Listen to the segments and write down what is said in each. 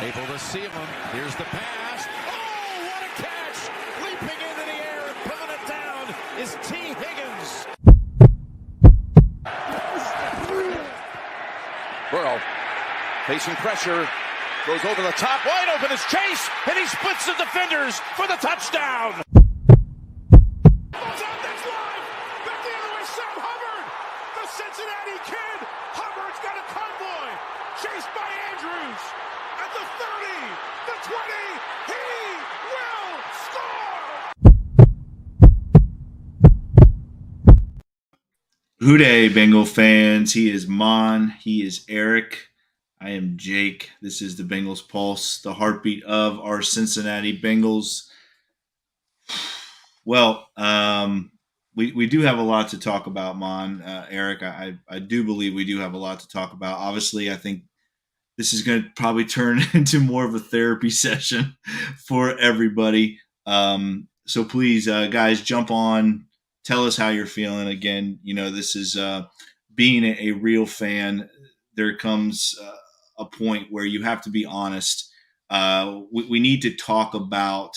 Able to seal him. Here's the pass. Oh, what a catch! Leaping into the air and pulling it down is T. Higgins. Burrow facing pressure. Goes over the top. Wide open is Chase. And he splits the defenders for the touchdown. Cincinnati kid, Hubbard's got a convoy, chased by Andrews, at the 30, the 20, he will score. Hooday, Bengal fans. He is Maan. He is Eric. I am Jake. This is the Bengals Pulse, the heartbeat of our Cincinnati Bengals. Well, we do have a lot to talk about, Maan. Eric, I do believe we do have a lot to talk about. Obviously, I think this is going to probably turn into more of a therapy session for everybody. So please, guys, jump on. Tell us how you're feeling. Again, this is being a real fan. There comes a point where you have to be honest. We need to talk about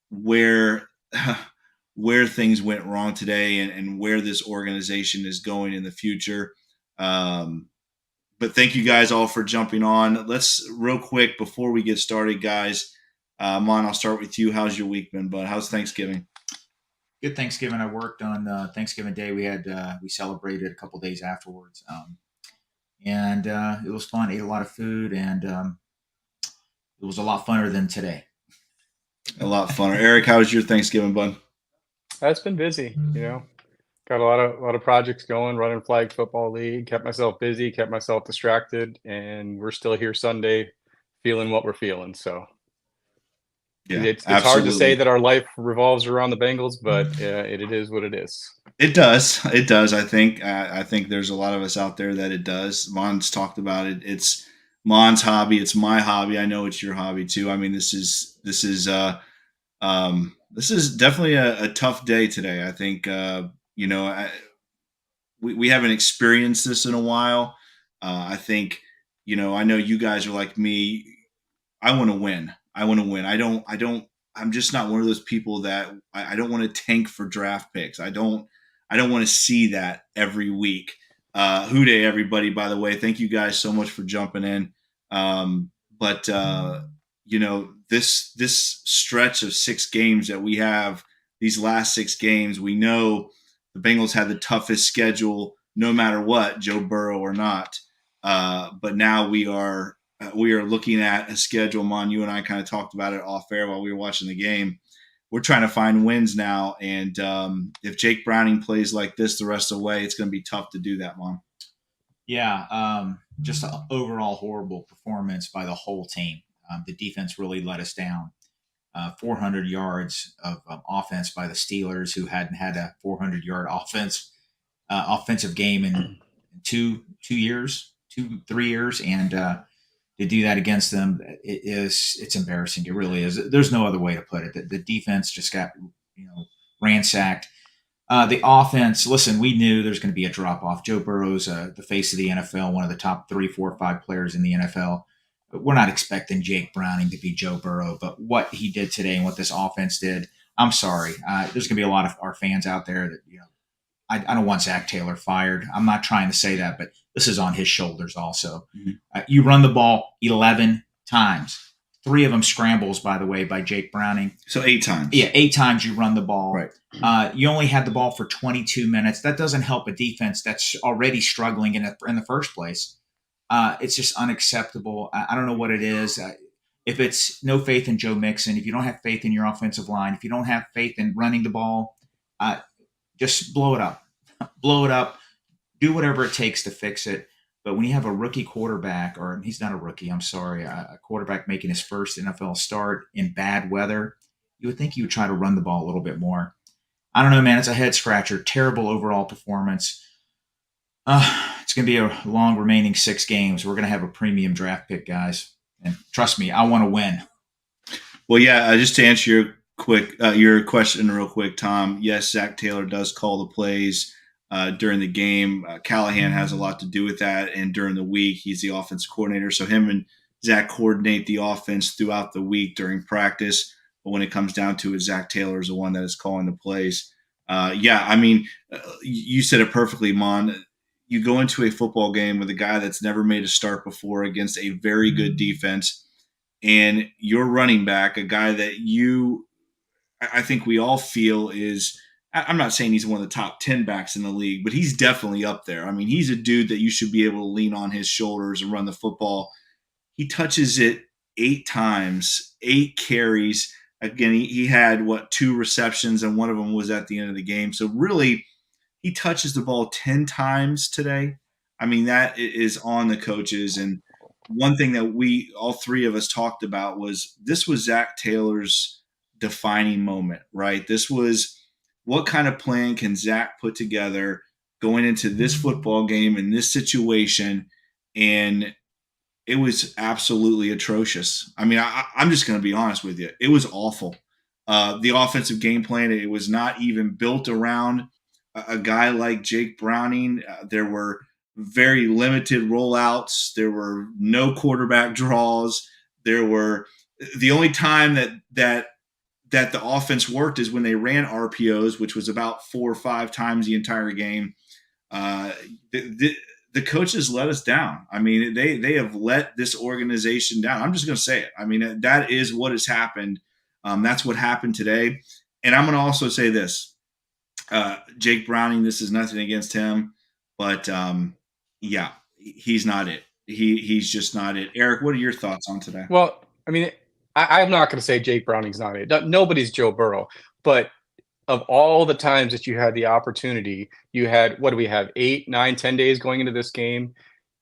where things went wrong today and where this organization is going in the future. But thank you guys all for jumping on. Let's real quick before we get started, guys. Maan, I'll start with you. How's your week been, bud? How's Thanksgiving? Good Thanksgiving. I worked on Thanksgiving Day. We celebrated a couple days afterwards, and it was fun. Ate a lot of food, and it was a lot funner than today. A lot funner. Eric, how was your Thanksgiving, bud? It's been busy, got a lot of projects going, running flag football league, kept myself busy, kept myself distracted, and we're still here Sunday feeling what we're feeling. So yeah, it's hard to say that our life revolves around the Bengals, but it is what it is. It does. It does. I think there's a lot of us out there that it does. Maan's talked about it. It's Maan's hobby. It's my hobby. I know it's your hobby too. I mean, this is definitely a tough day today. I think, we haven't experienced this in a while. I think, I know you guys are like me. I want to win. I'm just not one of those people that I don't want to tank for draft picks. I don't want to see that every week. Hooday, everybody, by the way, thank you guys so much for jumping in. This stretch of 6 games that we have, these last 6 games, we know the Bengals had the toughest schedule, no matter what, Joe Burrow or not. But now we are looking at a schedule. Maan, you and I kind of talked about it off air while we were watching the game. We're trying to find wins now, and if Jake Browning plays like this the rest of the way, it's going to be tough to do that, Maan. Yeah, just an overall horrible performance by the whole team. The defense really let us down. 400 yards of offense by the Steelers, who hadn't had a 400-yard offensive game in 3 years, and to do that against them, it's embarrassing. It really is. There's no other way to put it. The defense just got ransacked. The offense, listen, we knew there's going to be a drop-off. Joe Burrow's the face of the NFL, one of the top 3, 4, 5 players in the NFL. We're not expecting Jake Browning to be Joe Burrow, but what he did today and what this offense did, I'm sorry. There's going to be a lot of our fans out there that, I don't want Zac Taylor fired. I'm not trying to say that, but this is on his shoulders also. Mm-hmm. You run the ball 11 times. 3 of them scrambles, by the way, by Jake Browning. So 8 times. Yeah, 8 times you run the ball. Right. You only had the ball for 22 minutes. That doesn't help a defense that's already struggling in the first place. It's just unacceptable. I don't know what it is. If it's no faith in Joe Mixon, if you don't have faith in your offensive line, if you don't have faith in running the ball, just blow it up. Blow it up. Do whatever it takes to fix it. But when you have a rookie quarterback, or he's not a rookie, I'm sorry, a quarterback making his first NFL start in bad weather, you would think you would try to run the ball a little bit more. I don't know, man. It's a head scratcher. Terrible overall performance. It's going to be a long remaining 6 games. We're going to have a premium draft pick, guys. And trust me, I want to win. Well, yeah, just to answer your question real quick, Tom, yes, Zac Taylor does call the plays during the game. Callahan has a lot to do with that. And during the week, he's the offensive coordinator. So him and Zac coordinate the offense throughout the week during practice. But when it comes down to it, Zac Taylor is the one that is calling the plays. You said it perfectly, Mon. You go into a football game with a guy that's never made a start before against a very good defense, and your running back, a guy that I think we all feel is – I'm not saying he's one of the top 10 backs in the league, but he's definitely up there. I mean, he's a dude that you should be able to lean on his shoulders and run the football. He touches it 8 times, 8 carries. Again, he had, 2 receptions, and one of them was at the end of the game. So really, he touches the ball 10 times today. I mean, that is on the coaches. And one thing that all 3 of us talked about was this was Zac Taylor's defining moment, right? This was – what kind of plan can Zac put together going into this football game in this situation? And it was absolutely atrocious. I mean, I'm just going to be honest with you. It was awful. The offensive game plan, it was not even built around a guy like Jake Browning. There were very limited rollouts. There were no quarterback draws. The only time that the offense worked is when they ran RPOs, which was about 4 or 5 times the entire game. The coaches let us down. I mean, they have let this organization down. I'm just going to say it. I mean, that is what has happened. That's what happened today. And I'm going to also say this. Jake Browning, this is nothing against him, but he's not it. He's just not it. Eric, what are your thoughts on today? Well, I mean, I'm not going to say Jake Browning's not it. Nobody's Joe Burrow. But of all the times that you had the opportunity, you had, what do we have, 8, 9, 10 days going into this game?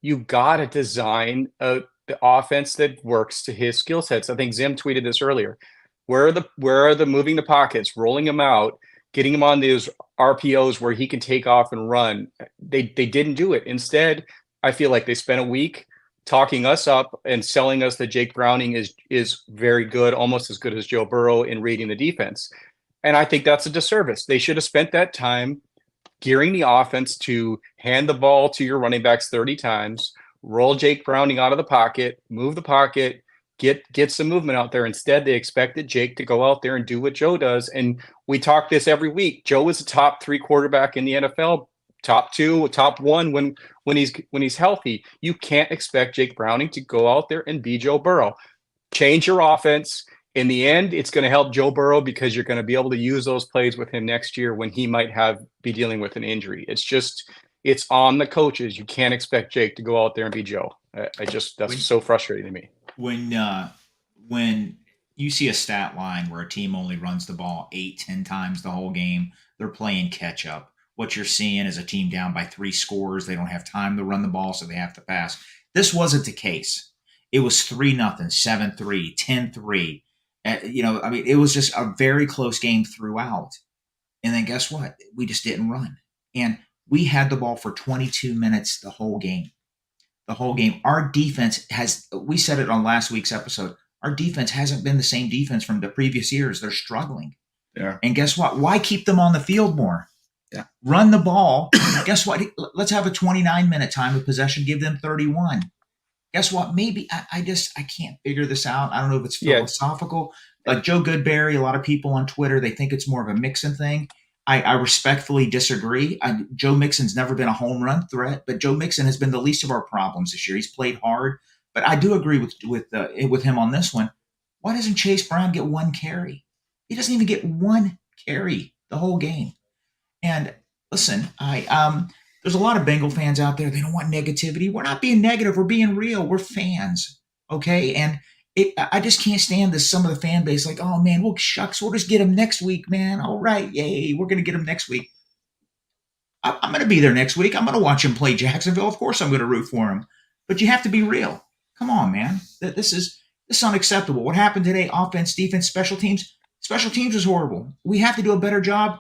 You got to design the offense that works to his skill sets. I think Zim tweeted this earlier. Where are the moving the pockets, rolling him out, getting him on those RPOs where he can take off and run? They didn't do it. Instead, I feel like they spent a week talking us up and selling us that Jake Browning is very good, almost as good as Joe Burrow in reading the defense. And I think that's a disservice. They should have spent that time gearing the offense to hand the ball to your running backs 30 times, roll Jake Browning out of the pocket, move the pocket, get some movement out there. Instead, they expected Jake to go out there and do what Joe does. And we talk this every week. Joe is a top 3 quarterback in the NFL, top 2, top 1 when he's healthy. You can't expect Jake Browning to go out there and be Joe Burrow. Change your offense. In the end, it's going to help Joe Burrow because you're going to be able to use those plays with him next year when he might be dealing with an injury. It's on the coaches. You can't expect Jake to go out there and be Joe. That's so frustrating to me. When you see a stat line where a team only runs the ball 8, 10 times the whole game, they're playing catch up. What you're seeing is a team down by 3 scores. They don't have time to run the ball, so they have to pass. This wasn't the case. It was 3-0, 7-3, 10-3. It was just a very close game throughout. And then guess what? We just didn't run. And we had the ball for 22 minutes the whole game. Our defense we said it on last week's episode, our defense hasn't been the same defense from the previous years. They're struggling. Yeah. And guess what? Why keep them on the field more? Yeah. Run the ball. Guess what? Let's have a 29-minute time of possession. Give them 31. Guess what? Maybe I can't figure this out. I don't know if it's philosophical. Like Joe Goodberry, a lot of people on Twitter, they think it's more of a Mixon thing. I respectfully disagree. Joe Mixon's never been a home run threat, but Joe Mixon has been the least of our problems this year. He's played hard, but I do agree with him on this one. Why doesn't Chase Brown get 1 carry? He doesn't even get 1 carry the whole game. And listen, there's a lot of Bengal fans out there. They don't want negativity. We're not being negative. We're being real. We're fans, okay? And I just can't stand this. Some of the fan base like, oh, man, well, shucks, we'll just get him next week, man. All right, yay, we're going to get him next week. I'm going to be there next week. I'm going to watch him play Jacksonville. Of course I'm going to root for him. But you have to be real. Come on, man. This is unacceptable. What happened today, offense, defense, special teams? Special teams was horrible. We have to do a better job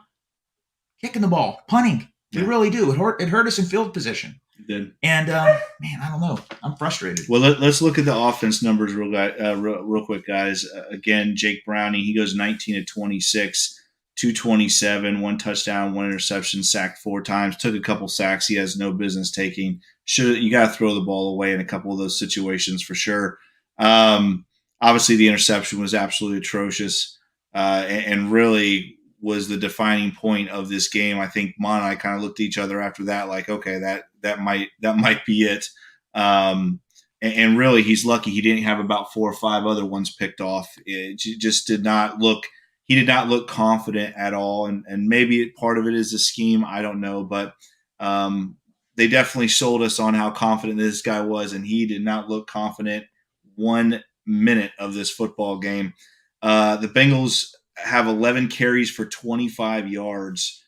kicking the ball, punting. We really do. It hurt us in field position. It did. And, man, I don't know. I'm frustrated. Well, let's look at the offense numbers real quick, guys. Again, Jake Browning, he goes 19 of 26, 227, 1 touchdown, 1 interception, sacked 4 times, took a couple sacks he has no business taking. You got to throw the ball away in a couple of those situations for sure. Obviously, the interception was absolutely atrocious, and really was the defining point of this game. I think Mon and I kind of looked at each other after that, like, okay, that might be it. And really, he's lucky he didn't have about 4 or 5 other ones picked off. It just did not look. He did not look confident at all, and maybe part of it is the scheme. I don't know, but they definitely sold us on how confident this guy was, and he did not look confident 1 minute of this football game. The Bengals have 11 carries for 25 yards.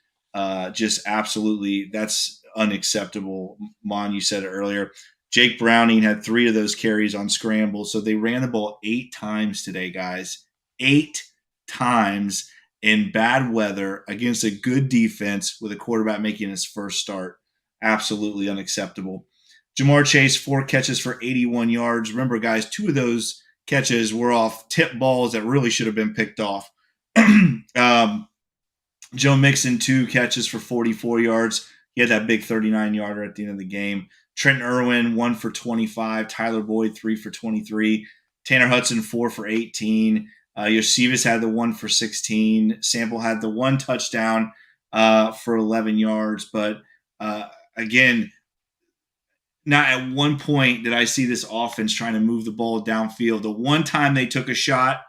Just absolutely, that's unacceptable. Mon, you said it earlier. Jake Browning had 3 of those carries on scrambles, so they ran the ball 8 times today, guys. 8 times in bad weather against a good defense with a quarterback making his first start. Absolutely unacceptable. Jamar Chase, 4 catches for 81 yards. Remember, guys, 2 of those catches were off tip balls that really should have been picked off. Joe Mixon, 2 catches for 44 yards. He had that big 39-yarder at the end of the game. Trent Irwin, 1 for 25. Tyler Boyd, 3 for 23. Tanner Hudson, 4 for 18. Josephus had the 1 for 16. Sample had the 1 touchdown for 11 yards. But again, not at one point did I see this offense trying to move the ball downfield. The one time they took a shot,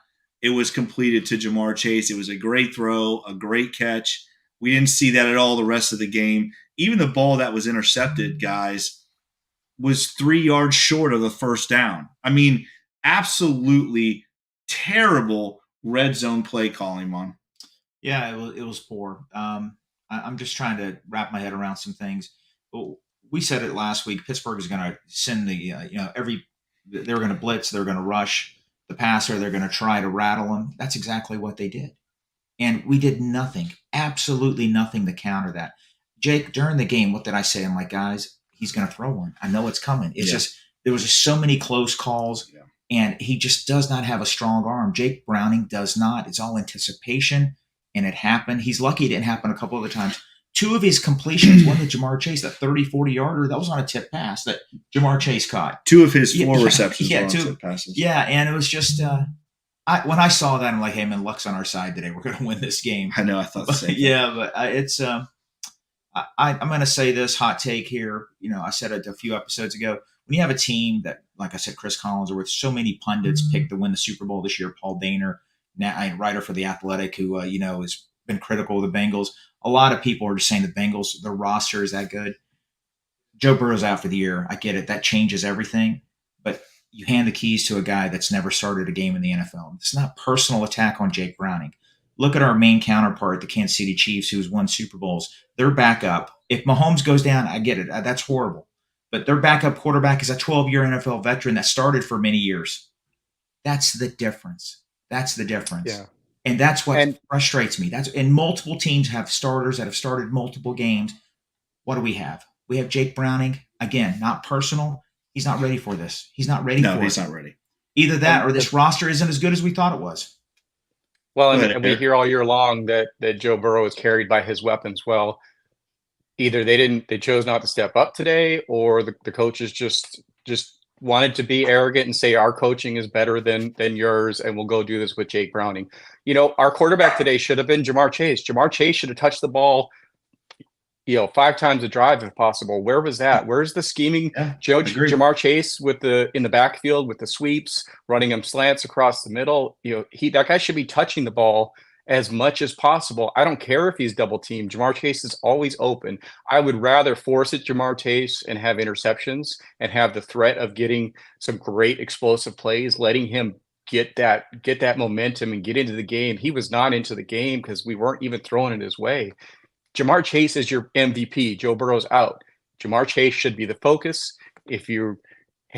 it was completed to Jamar Chase. It was a great throw, a great catch. We didn't see that at all the rest of the game. Even the ball that was intercepted, guys, was 3 yards short of the first down. I mean, absolutely terrible red zone play calling, Mon. Yeah, it was poor. I'm just trying to wrap my head around some things. We said it last week. Pittsburgh is going to send they're going to blitz, they're going to rush the passer, they're going to try to rattle him. That's exactly what they did. And we did nothing, absolutely nothing to counter that. Jake, during the game, what did I say? I'm like, guys, he's going to throw one. I know it's coming. It's just, there was just so many close calls, and he just does not have a strong arm. Jake Browning does not. It's all anticipation, and it happened. He's lucky it didn't happen a couple other times. 2 of his completions, one to Jamar Chase, that 30, 40-yarder, that was on a tip pass that Jamar Chase caught. 2 of his 4 receptions were on 2 tip passes. Yeah, and it was just when I saw that, I'm like, hey, man, luck's on our side today. We're going to win this game. I know, I thought the same thing. Yeah, but it's I'm going to say this hot take here. I said it a few episodes ago. When you have a team that, like I said, Chris Collins, or with so many pundits picked to win the Super Bowl this year, Paul Dehner, writer for The Athletic, who has been critical of the Bengals. A lot of people are just saying the Bengals, their roster is that good. Joe Burrow's out for the year. I get it. That changes everything. But you hand the keys to a guy that's never started a game in the NFL. It's not a personal attack on Jake Browning. Look at our main counterpart, the Kansas City Chiefs, who's won Super Bowls. Their backup, if Mahomes goes down, I get it. That's horrible. But their backup quarterback is a 12-year NFL veteran that started for many years. That's the difference. Yeah. And that's what frustrates me. And multiple teams have starters that have started multiple games. What do we have? We have Jake Browning. Again, not personal. He's not ready for this. He's not ready for it. No, he's not ready. Either that or this roster isn't as good as we thought it was. Well, and we hear all year long that Joe Burrow is carried by his weapons. Well, either they chose not to step up today, or the coaches just wanted to be arrogant and say our coaching is better than yours, and we'll go do this with Jake Browning. Our quarterback today should have been Jamar Chase. Jamar Chase should have touched the ball, 5 times a drive if possible. Where was that? Where's the scheming? Yeah, Jamar Chase in the backfield with the sweeps, running him slants across the middle. That guy should be touching the ball as much as possible. I don't care if he's double teamed. Jamar Chase is always open. I would rather force it Jamar Chase and have interceptions and have the threat of getting some great explosive plays, letting him get that momentum and get into the game. He was not into the game because we weren't even throwing it his way. Jamar Chase is your MVP. Joe Burrow's out. Jamar Chase should be the focus. If you're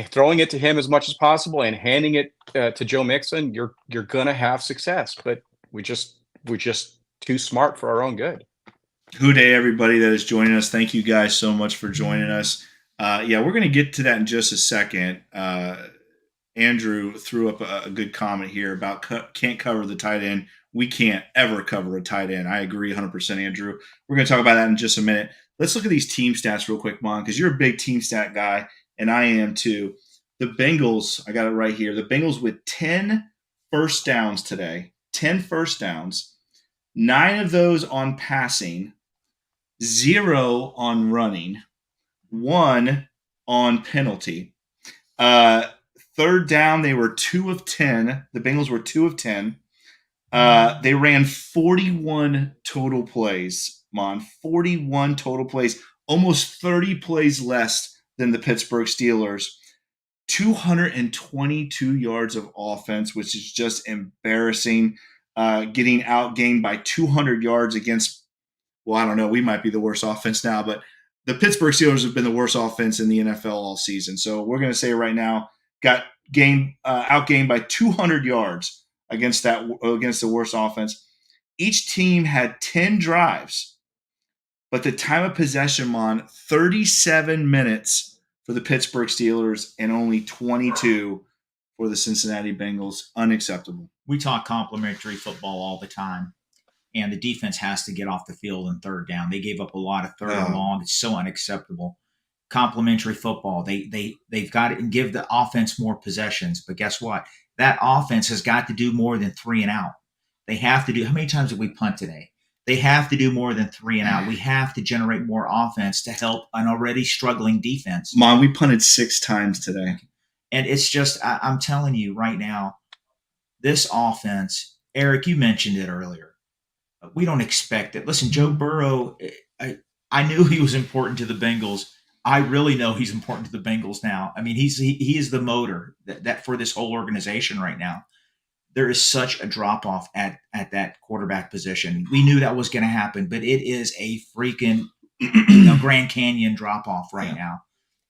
throwing it to him as much as possible and handing it to Joe Mixon, you're gonna have success. But we're just too smart for our own good. Good day, everybody that is joining us. Thank you guys so much for joining us. We're going to get to that in just a second. Andrew threw up a good comment here about can't cover the tight end. We can't ever cover a tight end. I agree 100%, Andrew. We're going to talk about that in just a minute. Let's look at these team stats real quick, Mon, because you're a big team stat guy, and I am too. the Bengals, I got it right here. The Bengals with 10 first downs today, 10 first downs, 9 of those on passing, 0 on running, 1 on penalty. Third down, they were 2 of 10. The Bengals were 2 of 10. They ran 41 total plays, Mon. 41 total plays, almost 30 plays less than the Pittsburgh Steelers. 222 yards of offense, which is just embarrassing. Getting outgained by 200 yards against, well, I don't know, we might be the worst offense now, but the Pittsburgh Steelers have been the worst offense in the NFL all season. So we're going to say right now, got outgained by 200 yards against the worst offense. Each team had 10 drives, but the time of possession on 37 minutes for the Pittsburgh Steelers and only 22 for the Cincinnati Bengals. Unacceptable. We talk complimentary football all the time, and the defense has to get off the field in third down. They gave up a lot of third and long. It's so unacceptable. Complimentary football. They've got to give the offense more possessions, but guess what? That offense has got to do more than 3 and out. They have to do. How many times did we punt today? They have to do more than 3 and out. We have to generate more offense to help an already struggling defense. Mom, we punted 6 times today. And it's just, I'm telling you right now, this offense, Eric, you mentioned it earlier. We don't expect it. Listen, Joe Burrow, I knew he was important to the Bengals. I really know he's important to the Bengals now. I mean, he is the motor that for this whole organization right now. There is such a drop-off at that quarterback position. We knew that was going to happen, but it is a freaking Grand Canyon drop-off right now.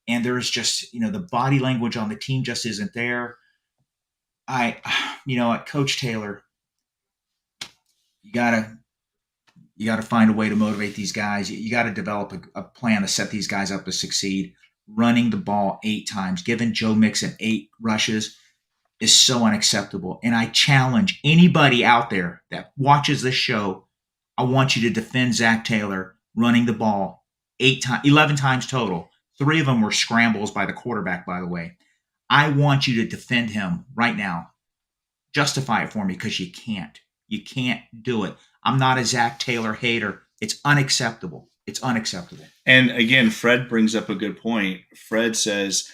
And there's just, the body language on the team just isn't there. At Coach Taylor, you gotta find a way to motivate these guys. You got to develop a plan to set these guys up to succeed. Running the ball 8 times, giving Joe Mixon 8 rushes is so unacceptable. And I challenge anybody out there that watches this show, I want you to defend Zac Taylor running the ball 11 times total. 3 of them were scrambles by the quarterback, by the way. I want you to defend him right now. Justify it for me, because you can't. You can't do it. I'm not a Zac Taylor hater. It's unacceptable. It's unacceptable. And again, Fred brings up a good point. Fred says,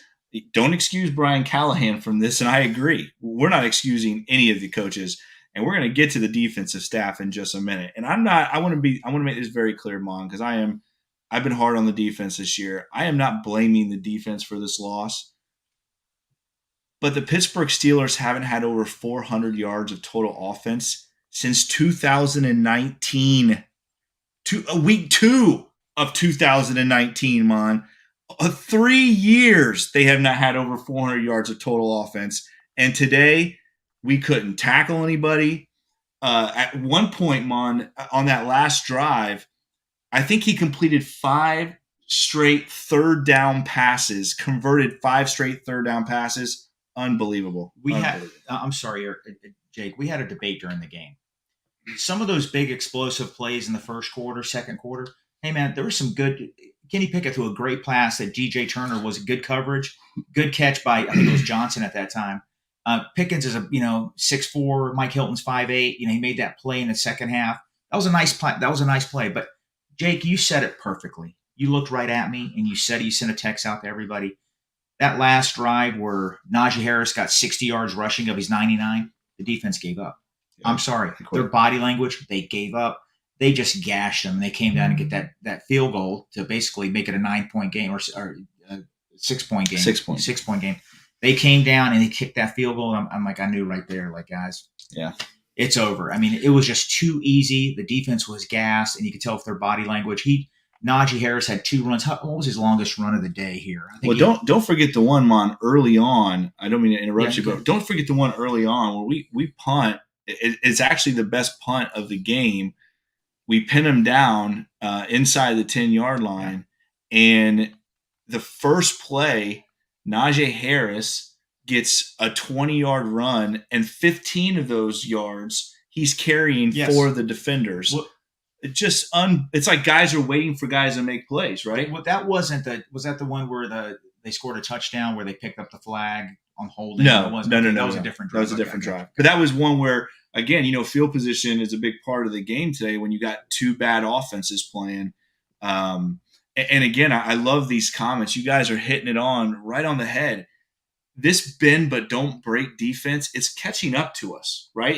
don't excuse Brian Callahan from this, and I agree. We're not excusing any of the coaches, and we're going to get to the defensive staff in just a minute. And I want to make this very clear, Mon, because I've been hard on the defense this year. I am not blaming the defense for this loss. But the Pittsburgh Steelers haven't had over 400 yards of total offense since 2019. Week 2 of 2019, Mon. 3 years they have not had over 400 yards of total offense. And today, we couldn't tackle anybody. At one point, Mon, on that last drive, I think he completed 5 straight third down passes, converted 5 straight third down passes. Unbelievable. I'm sorry, Jake, we had a debate during the game. Some of those big explosive plays in the first quarter, second quarter, hey, man, there was some good – Kenny Pickett threw a great pass that DJ Turner was good coverage, good catch by, I think it was Johnson at that time. Pickens is 6'4", Mike Hilton's 5'8". He made that play in the second half. That was a nice play. But, Jake, you said it perfectly. You looked right at me, and you sent a text out to everybody. That last drive where Najee Harris got 60 yards rushing of his 99, the defense gave up. Yeah, I'm sorry. Their body language, they gave up. They just gashed them. They came down and get that field goal to basically make it a 9-point game or a 6-point game. 6-point game. They came down and they kicked that field goal. I'm like, I knew right there, like, guys, yeah, it's over. I mean, it was just too easy. The defense was gassed, and you could tell with their body language. Najee Harris had 2 runs. What was his longest run of the day here? Don't forget the one, Mon, early on. I don't mean to interrupt you, but don't forget the one early on where we punt. It's actually the best punt of the game. We pin him down inside the 10-yard line, and the first play, Najee Harris gets a 20-yard run, and 15 of those yards he's carrying for the defenders. Well, it's like guys are waiting for guys to make plays, right? Well, that wasn't was that the one where the they scored a touchdown where they picked up the flag on holding. No. That was a different drive. That was a different drive. But that was one where, again, field position is a big part of the game today when you got two bad offenses playing. And again, I love these comments. You guys are hitting it right on the head. This bend but don't break defense, it's catching up to us, right?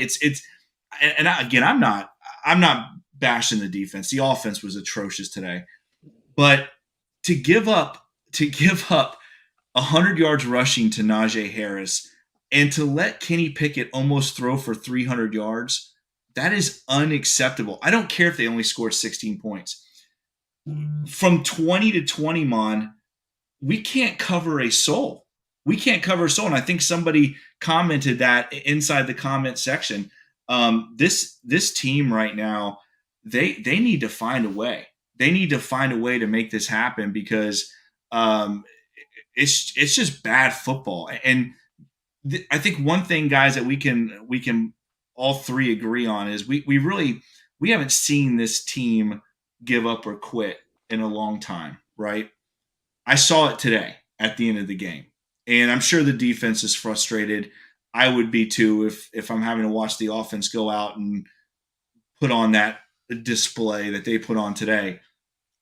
I'm not bashing the defense. The offense was atrocious today. But to give up 100 yards rushing to Najee Harris and to let Kenny Pickett almost throw for 300 yards, that is unacceptable. I don't care if they only scored 16 points. From 20 to 20, Mon, we can't cover a soul. We can't cover a soul. And I think somebody commented that inside the comment section. This team right now, they need to find a way. They need to find a way to make this happen because it's just bad football. And I think one thing, guys, that we can all three agree on is we haven't seen this team give up or quit in a long time, right? I saw it today at the end of the game. And I'm sure the defense is frustrated. I would be too if I'm having to watch the offense go out and put on that display that they put on today.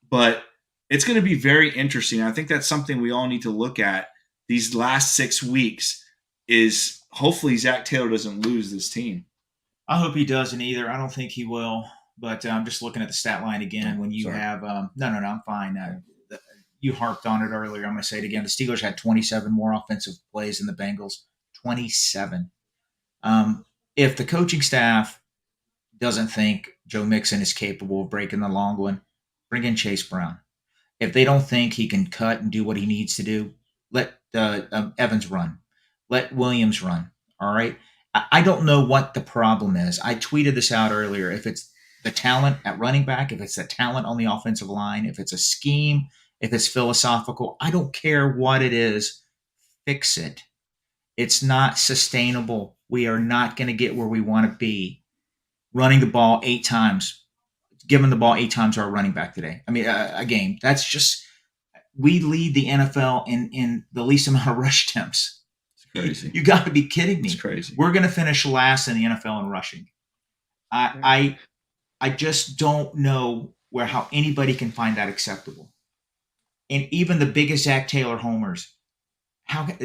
But it's going to be very interesting. I think that's something we all need to look at these last 6 weeks is hopefully Zac Taylor doesn't lose this team. I hope he doesn't either. I don't think he will. But I'm just looking at the stat line again. When you have no, I'm fine. You harped on it earlier. I'm going to say it again. The Steelers had 27 more offensive plays than the Bengals. 27. If the coaching staff doesn't think Joe Mixon is capable of breaking the long one, bring in Chase Brown. If they don't think he can cut and do what he needs to do, let Evans run. Let Williams run. All right? I don't know what the problem is. I tweeted this out earlier. If it's the talent at running back, if it's the talent on the offensive line, if it's a scheme, if it's philosophical, I don't care what it is. Fix it. It's not sustainable. We are not going to get where we want to be running the ball 8 times, giving the ball 8 times to our running back today. I mean, a game. That's just – we lead the NFL in the least amount of rush attempts. It's crazy. You got to be kidding me. It's crazy. We're going to finish last in the NFL in rushing. I just don't know how anybody can find that acceptable. And even the biggest Zac Taylor homers,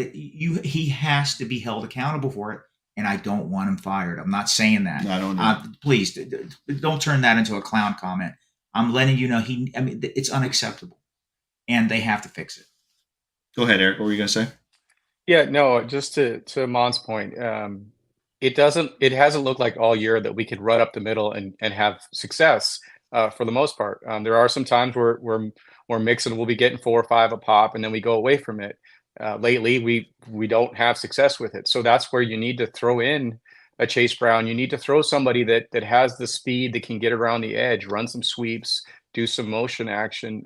he has to be held accountable for it. And I don't want him fired. I'm not saying that. No, I don't. Please don't turn that into a clown comment. I'm letting you know it's unacceptable, and they have to fix it. Go ahead, Eric. What were you going to say? Yeah, no, just to Mon's point, it hasn't looked like all year that we could run up the middle and have success for the most part. There are some times where Mixon will be getting 4 or 5 a pop, and then we go away from it. Lately, we don't have success with it. So that's where you need to throw in a Chase Brown. You need to throw somebody that has the speed, that can get around the edge, run some sweeps, do some motion action.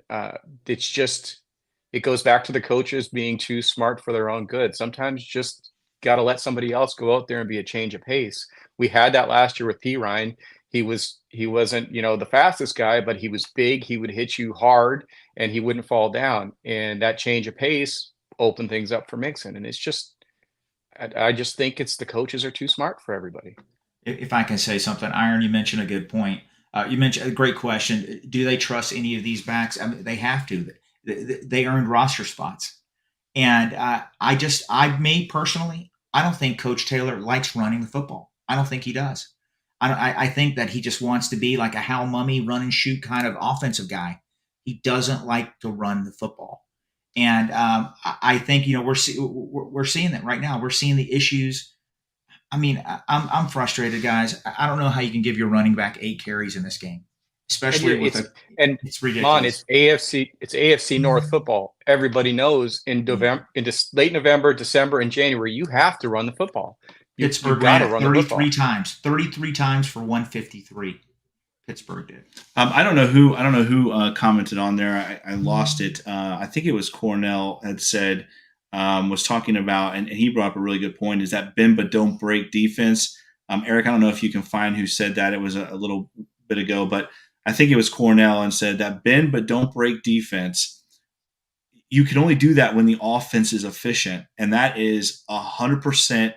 It goes back to the coaches being too smart for their own good. Sometimes just got to let somebody else go out there and be a change of pace. We had that last year with P. Ryan. He wasn't, the fastest guy, but he was big. He would hit you hard and he wouldn't fall down. And that change of pace opened things up for Mixon. And it's just, I just think it's the coaches are too smart for everybody. If I can say something, Iron, you mentioned a good point. You mentioned a great question. Do they trust any of these backs? I mean, they have to. They earned roster spots. And personally, I don't think Coach Taylor likes running the football. I don't think he does. I think that he just wants to be like a Hal Mummy run and shoot kind of offensive guy. He doesn't like to run the football. And I think, we're seeing that right now. We're seeing the issues. I mean, I'm frustrated, guys. I don't know how you can give your running back 8 carries in this game, especially it's ridiculous. It's AFC North football. Everybody knows in late November, December, and January, you have to run the football. Pittsburgh ran it 33 times for 153. Pittsburgh did. I don't know who commented on there. I lost it. I think it was Cornell had said, was talking about, and he brought up a really good point, is that bend but don't break defense. Eric, I don't know if you can find who said that. It was a little bit ago, but I think it was Cornell and said that bend but don't break defense. you can only do that when the offense is efficient, and that is 100%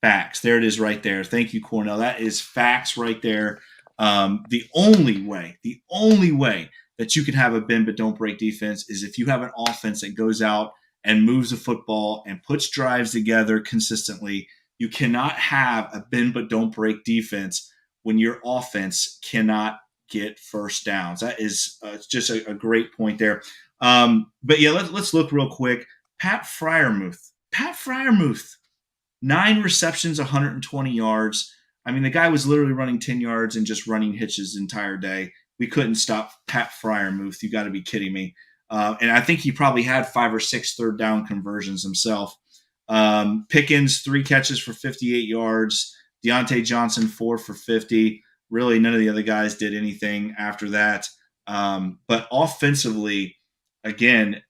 facts. There it is right there. Thank you, Cornell. That is facts right there. The only way that you can have a bend but don't break defense is if you have an offense that goes out and moves the football and puts drives together consistently. You cannot have a bend but don't break defense when your offense cannot get first downs. That is just a great point there. But yeah, let's look real quick. Pat Freiermuth, 9 receptions, 120 yards. I mean, the guy was literally running 10 yards and just running hitches the entire day. We couldn't stop Pat Freiermuth. You got to be kidding me. And I think he probably had 5 or 6 third down conversions himself. Pickens, 3 catches for 58 yards. Deontay Johnson, 4 for 50. Really, none of the other guys did anything after that. But offensively, again,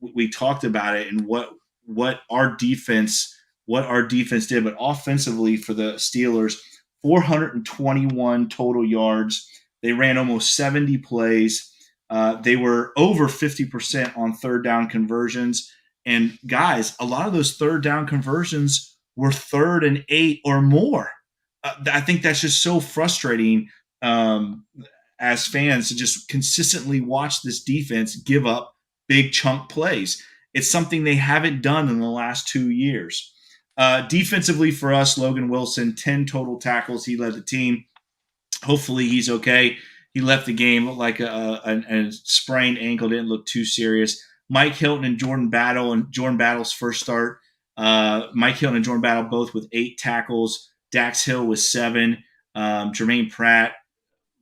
we talked about it and what our defense did. But offensively for the Steelers, 421 total yards. They ran almost 70 plays. They were over 50% on third down conversions. And guys, a lot of those third down conversions were 3rd and 8 or more. I think that's just so frustrating as fans to just consistently watch this defense give up big chunk plays. It's something they haven't done in the last 2 years. Defensively for us, Logan Wilson, 10 total tackles. He led the team. Hopefully he's okay. He left the game like a sprained ankle. Didn't look too serious. Mike Hilton and Jordan Battle, and Jordan Battle's first start. Mike Hilton and Jordan Battle both with 8 tackles. Dax Hill with 7. Jermaine Pratt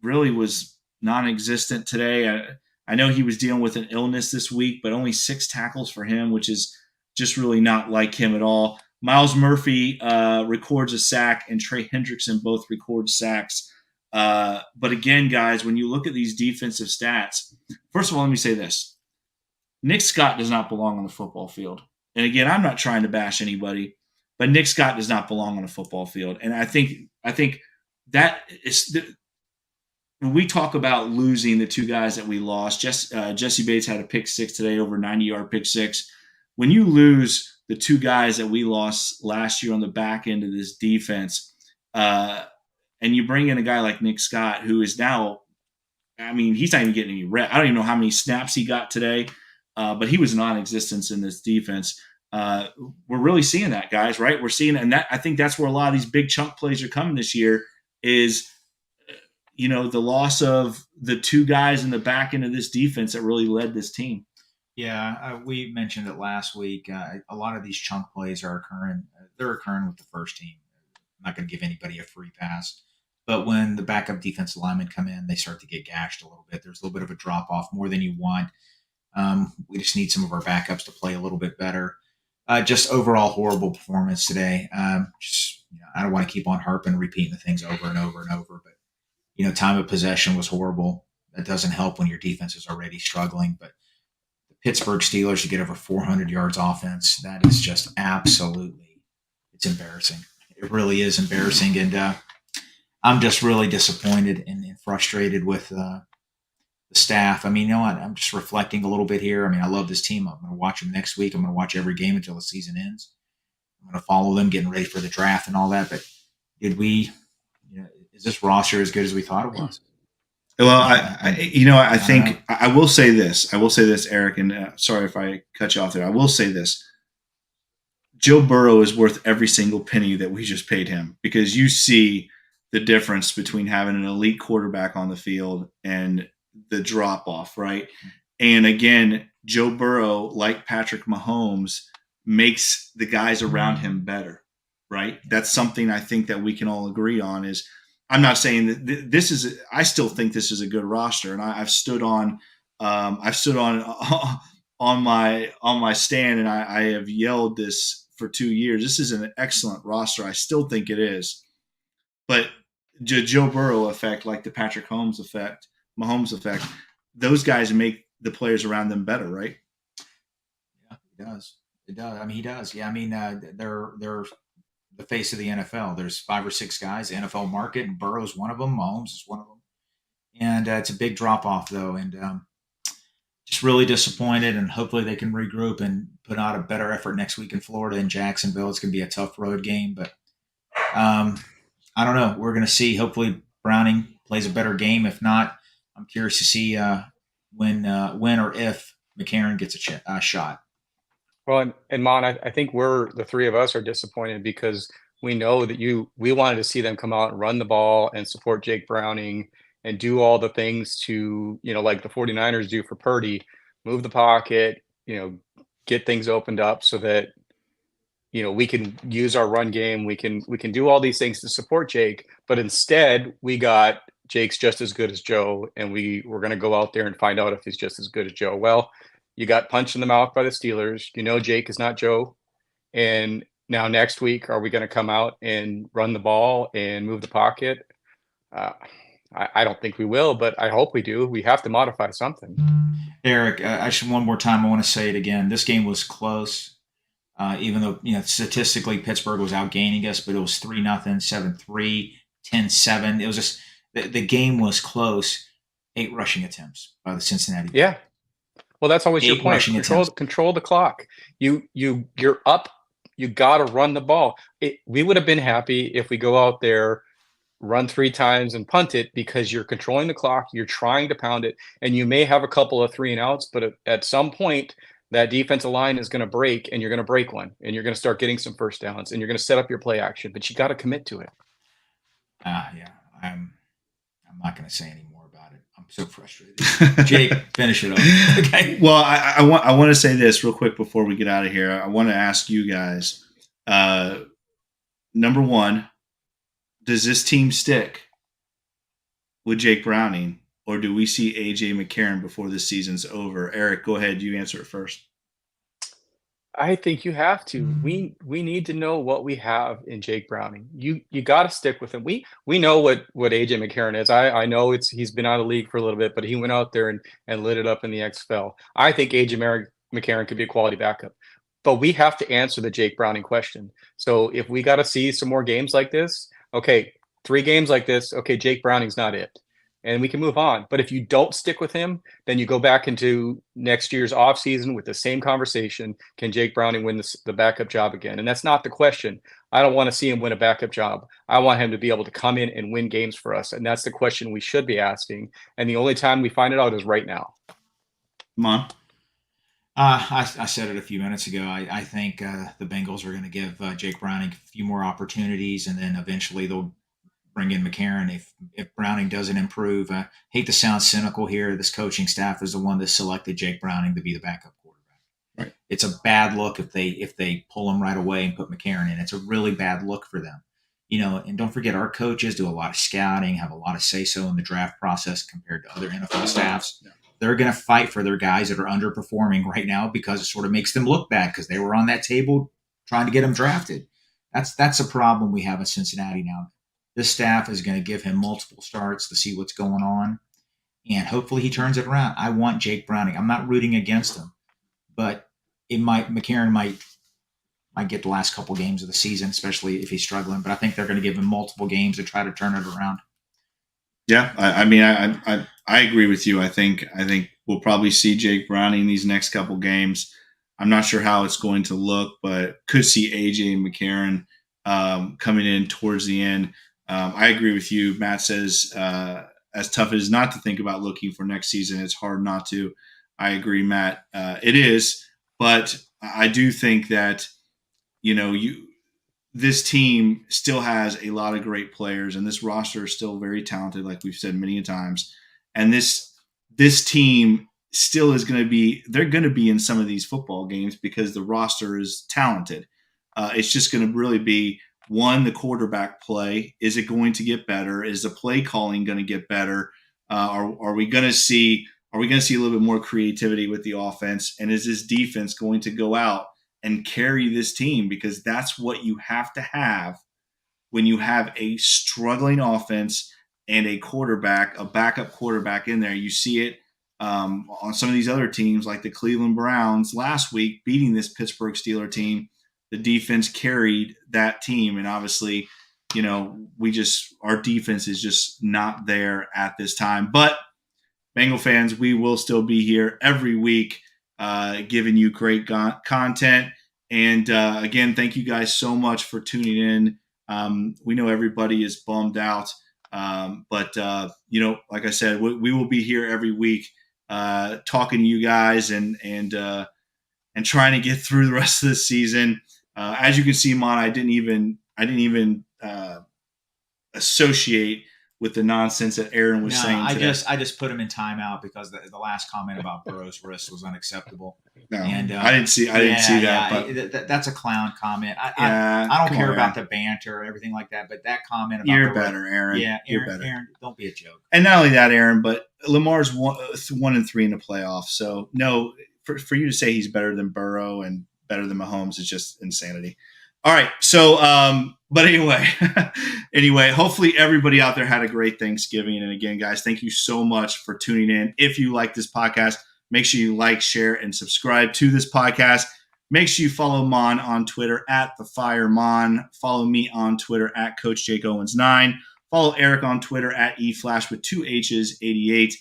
really was non-existent today. I know he was dealing with an illness this week, but only 6 tackles for him, which is just really not like him at all. Miles Murphy records a sack, and Trey Hendrickson both record sacks. But again, guys, when you look at these defensive stats, first of all, let me say this. Nick Scott does not belong on the football field. And again, I'm not trying to bash anybody, but Nick Scott does not belong on a football field. And I think that is when we talk about losing the 2 guys that we lost. Jesse Bates had a pick 6 today, over 90-yard pick 6. When you lose the 2 guys that we lost last year on the back end of this defense, and you bring in a guy like Nick Scott, who is now, I mean, he's not even getting any rep. I don't even know how many snaps he got today, but he was non-existent in this defense. We're really seeing that, guys, right? We're seeing, and that I think that's where a lot of these big chunk plays are coming this year is, the loss of the 2 guys in the back end of this defense that really led this team. Yeah, we mentioned it last week. A lot of these chunk plays are occurring. They're occurring with the first team. I'm not going to give anybody a free pass. But when the backup defensive linemen come in, they start to get gashed a little bit. There's a little bit of a drop-off, more than you want. We just need some of our backups to play a little bit better. Just overall horrible performance today. I don't want to keep on harping, repeating the things over and over and over. But, time of possession was horrible. That doesn't help when your defense is already struggling. But the Pittsburgh Steelers to get over 400 yards offense, that is just absolutely, it's embarrassing. It really is embarrassing. And I'm just really disappointed and frustrated with the staff. I mean, you know what? I'm just reflecting a little bit here. I mean, I love this team. I'm going to watch them next week. I'm going to watch every game until the season ends. I'm going to follow them, getting ready for the draft and all that. But is this roster as good as we thought it was? Well, I think I will say this. I will say this, Eric, and sorry if I cut you off there. I will say this. Joe Burrow is worth every single penny that we just paid him, because you see the difference between having an elite quarterback on the field and the drop off, right? And again, Joe Burrow, like Patrick Mahomes, makes the guys around him better, right? That's something I think that we can all agree on. Is I'm not saying that this is. I still think this is a good roster, and I've stood on on my stand, and I have yelled this for 2 years. This is an excellent roster. I still think it is, but Joe Burrow effect, like the Patrick Mahomes effect, those guys make the players around them better, right? Yeah, he does. It does. I mean, he does. Yeah, I mean, they're the face of the NFL. There's 5 or 6 guys, the NFL market, and Burrow's one of them. Mahomes is one of them. And it's a big drop off, though. And just really disappointed, and hopefully they can regroup and put out a better effort next week in Florida and Jacksonville. It's going to be a tough road game, but I don't know. We're going to see. Hopefully Browning plays a better game. If not, I'm curious to see when or if McCarron gets a shot. Well, and Mon, I think the three of us are disappointed because we know that we wanted to see them come out and run the ball and support Jake Browning and do all the things to, like the 49ers do for Purdy, move the pocket, get things opened up so that, we can use our run game. We can do all these things to support Jake, but instead we got Jake's just as good as Joe, and we're going to go out there and find out if he's just as good as Joe. Well, you got punched in the mouth by the Steelers. Jake is not Joe. And now next week, are we going to come out and run the ball and move the pocket? I don't think we will, but I hope we do. We have to modify something. Eric, one more time, I want to say it again. This game was close, even though statistically Pittsburgh was outgaining us, but it was 3-0, 7-3, 10-7. It was just the game was close. 8 rushing attempts by the Cincinnati. Yeah. Well, that's always your point. Control the clock. You're up. You got to run the ball. We would have been happy if we go out there, run 3 times and punt it, because you're controlling the clock. You're trying to pound it, and you may have a couple of 3 and outs, but at some point that defensive line is going to break, and you're going to break one, and you're going to start getting some first downs, and you're going to set up your play action. But you got to commit to it. Yeah, I'm not going to say any more about it. I'm so frustrated. Jake, finish it up. Okay. Well, I want to say this real quick before we get out of here. I want to ask you guys, number one, does this team stick with Jake Browning, or do we see AJ McCarron before this season's over? Eric, go ahead. You answer it first. I think you have to. We need to know what we have in Jake Browning. You got to stick with him. We know what AJ McCarron is. I know he's been out of the league for a little bit, but he went out there and lit it up in the XFL. I think AJ McCarron could be a quality backup, but we have to answer the Jake Browning question. So if we got to see some more games like this, okay, 3 games like this, okay, Jake Browning's not it, and we can move on. But if you don't stick with him, then you go back into next year's offseason with the same conversation. Can Jake Browning win the backup job again? And that's not the question. I don't want to see him win a backup job. I want him to be able to come in and win games for us. And that's the question we should be asking. And the only time we find it out is right now. Come on. I said it a few minutes ago. I think the Bengals are going to give Jake Browning a few more opportunities, and then eventually they'll bring in McCarron if Browning doesn't improve. I hate to sound cynical here. This coaching staff is the one that selected Jake Browning to be the backup quarterback. Right. It's a bad look if they pull him right away and put McCarron in. It's a really bad look for them. And don't forget, our coaches do a lot of scouting, have a lot of say-so in the draft process compared to other NFL staffs. Yeah. They're going to fight for their guys that are underperforming right now because it sort of makes them look bad because they were on that table trying to get them drafted. That's a problem we have in Cincinnati now. This staff is going to give him multiple starts to see what's going on, and hopefully he turns it around. I want Jake Browning. I'm not rooting against him, but McCarron might get the last couple games of the season, especially if he's struggling. But I think they're going to give him multiple games to try to turn it around. Yeah, I agree with you. I think we'll probably see Jake Browning these next couple games. I'm not sure how it's going to look, but could see AJ McCarron coming in towards the end. I agree with you. Matt says, as tough as not to think about looking for next season, it's hard not to. I agree, Matt. It is, but I do think that, this team still has a lot of great players, and this roster is still very talented, like we've said many times. And this team still is going to be – they're going to be in some of these football games because the roster is talented. It's just going to really be, one, the quarterback play. Is it going to get better? Is the play calling going to get better? Are we going to see a little bit more creativity with the offense? And is this defense going to go out and carry this team? Because that's what you have to have when you have a struggling offense and a backup quarterback in there. You see it on some of these other teams like the Cleveland Browns last week beating this Pittsburgh Steelers team. The defense carried that team. And obviously, our defense is just not there at this time. But Bengal fans, we will still be here every week giving you great content. And again, thank you guys so much for tuning in. We know everybody is bummed out, but like I said, we will be here every week talking to you guys and trying to get through the rest of the season. As you can see, Maan, I didn't even associate with the nonsense that Aaron was saying today. I just put him in timeout because the last comment about Burrow's wrist was unacceptable. No, and I didn't see that. But that's a clown comment. I don't care about the banter or everything like that, but that comment about you're better, Aaron. Yeah, you're better. Aaron, don't be a joke. And not only that, Aaron, but Lamar's 1-3 in the playoffs. So no, for you to say he's better than Burrow and better than Mahomes is just insanity. All right. So, but anyway, hopefully everybody out there had a great Thanksgiving. And again, guys, thank you so much for tuning in. If you like this podcast, make sure you like, share, and subscribe to this podcast. Make sure you follow Maan on Twitter @TheFireMaan. Follow me on Twitter @CoachJakeOwens9. Follow Eric on Twitter @eFlash with 2 H's 88.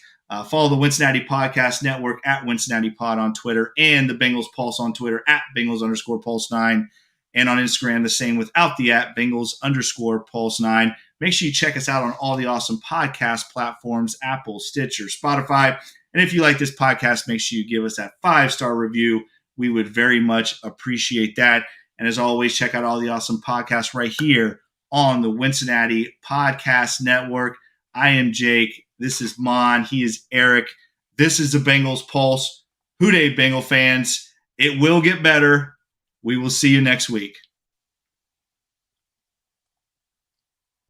Follow the Wincinnati Podcast Network @WincinnatiPod on Twitter and the Bengals Pulse on Twitter @Bengals_Pulse9. And on Instagram, the same without the @Bengals_Pulse9. Make sure you check us out on all the awesome podcast platforms, Apple, Stitcher, Spotify. And if you like this podcast, make sure you give us that 5-star review. We would very much appreciate that. And as always, check out all the awesome podcasts right here on the Wincinnati Podcast Network. I am Jake. This is Maan. He is Eric. This is the Bengals Pulse. Hoo day, Bengal fans. It will get better. We will see you next week.